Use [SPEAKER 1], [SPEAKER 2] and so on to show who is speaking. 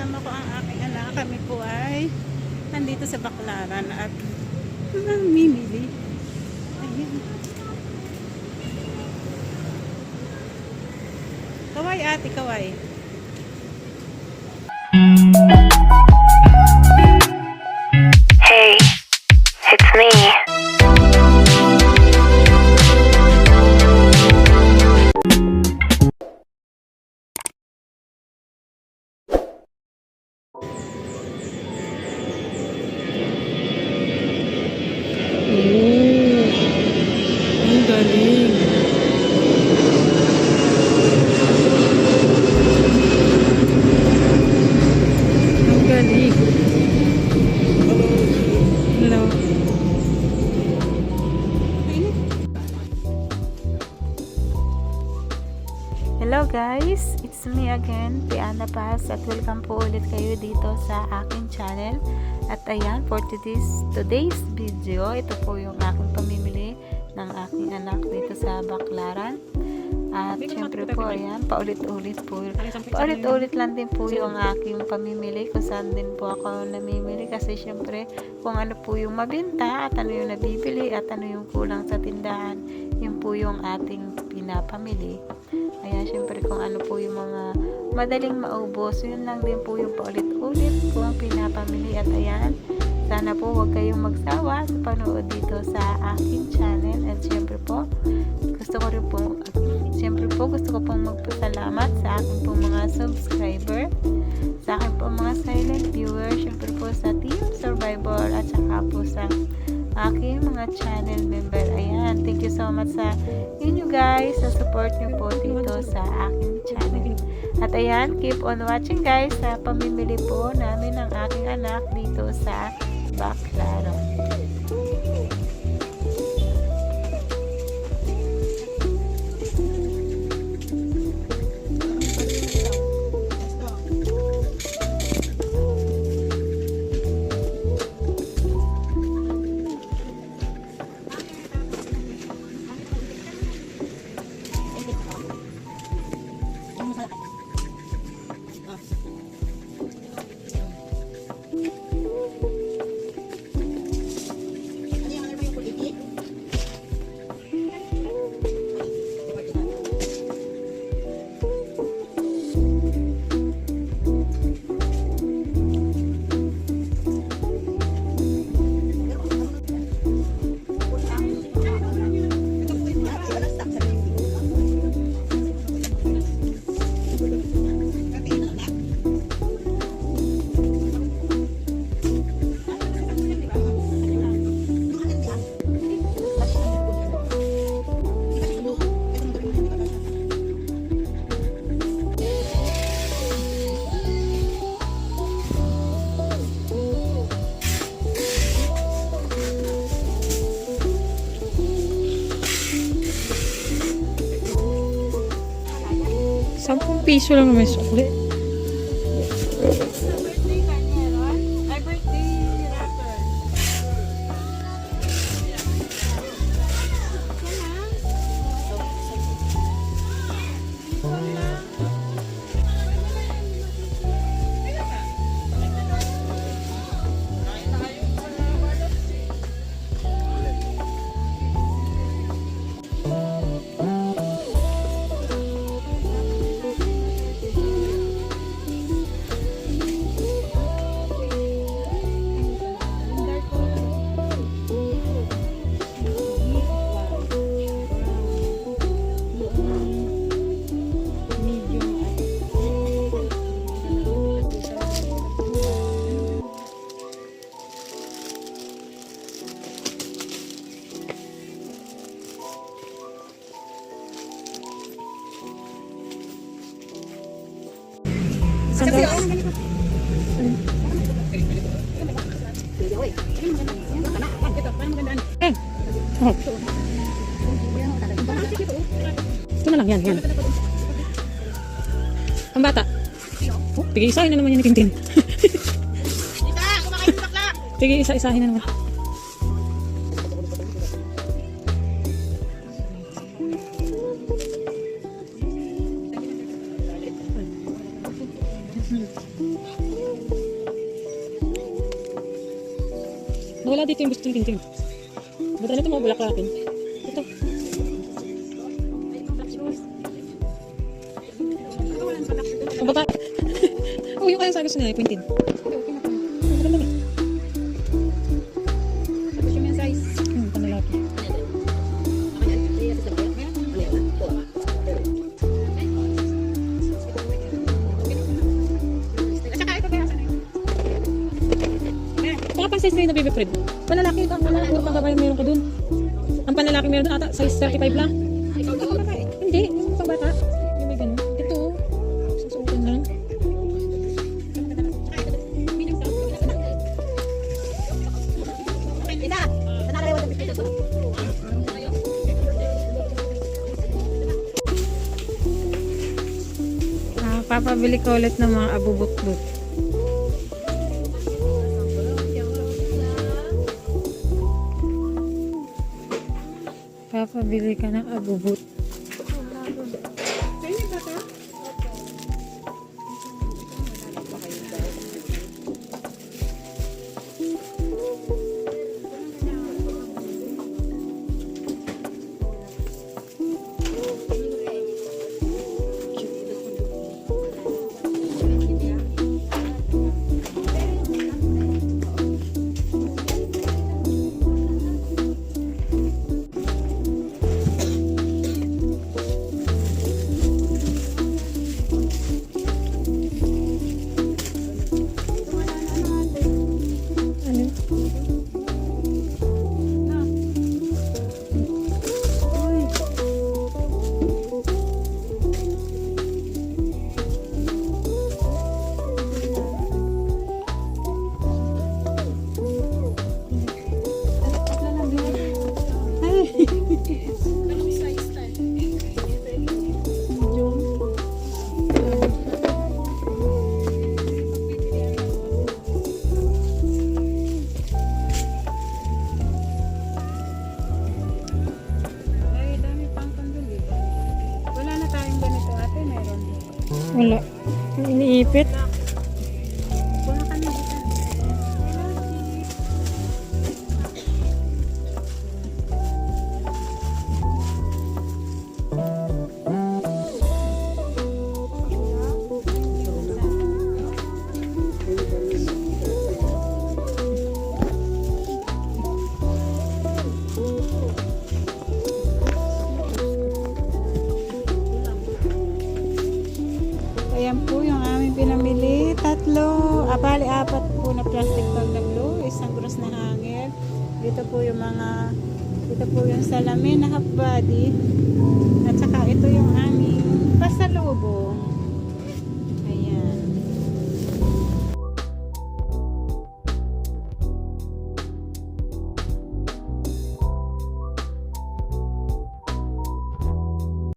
[SPEAKER 1] kasama ko ang aking anak. Kami po ay nandito sa Baclaran at namimili. Ayun. Kaway ate, kaway.
[SPEAKER 2] Hey, it's me.
[SPEAKER 1] Ang galing. Ang galing. Hello. Hello guys, it's me again, Tiana Paz, at welcome po ulit kayo dito sa aking channel. At ayan, for today's video, ito po yung aking pamimili ng aking anak dito sa Baclaran. At syempre po, ayan, paulit-ulit lang din po yung aking pamimili, kung saan din po ako namimili, kasi syempre kung ano po yung mabenta at ano yung nabibili at ano yung kulang sa tindahan, yun po yung ating pinapamili. Ayan, syempre kung ano po yung mga madaling maubos, yun lang din po yung paulit-ulit po ang pinapamili. At ayan, sana po huwag kayong magsawa sa panood dito sa aking channel. At syempre po, gusto ko pong magpasalamat sa aking pong mga subscriber, sa aking pong mga silent viewers, syempre po sa Team Survivor, at saka po sa aking mga channel member. Ayan, thank you so much sa inyo guys, sa support nyo po dito sa aking channel. At ayan, keep on watching guys sa pamimili po namin ng aking anak dito sa Baclaran. ₱10 lang naman sukli. Ito na lang, yan. Ang bata. Oh, tigil-isahin na naman yan ni Tintin. Tigil-isa-isahin na naman.
[SPEAKER 2] Nawala dito yung gusto ng tintin. Ba't ano ito mga bulaklakin? Ito. Ang bata. Oh, yung kaya sa gusto nila, pointed. Ang dami.
[SPEAKER 3] Tapos yung size.
[SPEAKER 2] Panlalaki.
[SPEAKER 3] At saka ito kaya sana.
[SPEAKER 2] Baka pang size 3 na baby Fred. Panlalaki ito. Wala puro pang babae meron ko dun. Ang panlalaki meron dun ata, size 35 lang.
[SPEAKER 3] Ikaw daw ba eh?
[SPEAKER 2] Hindi, yung pang bata. Yung may ganun. Ito, susuotin lang.
[SPEAKER 1] Papabili ko ulit ng mga abubot-but. Papabili ka ng abubot. Wala. Iniipit. Ayan po yung aming pinamili. Tatlo, bali apat po na plastic bag na blue, isang gross na hanger. Dito po yung salamin na half body. At saka ito yung aming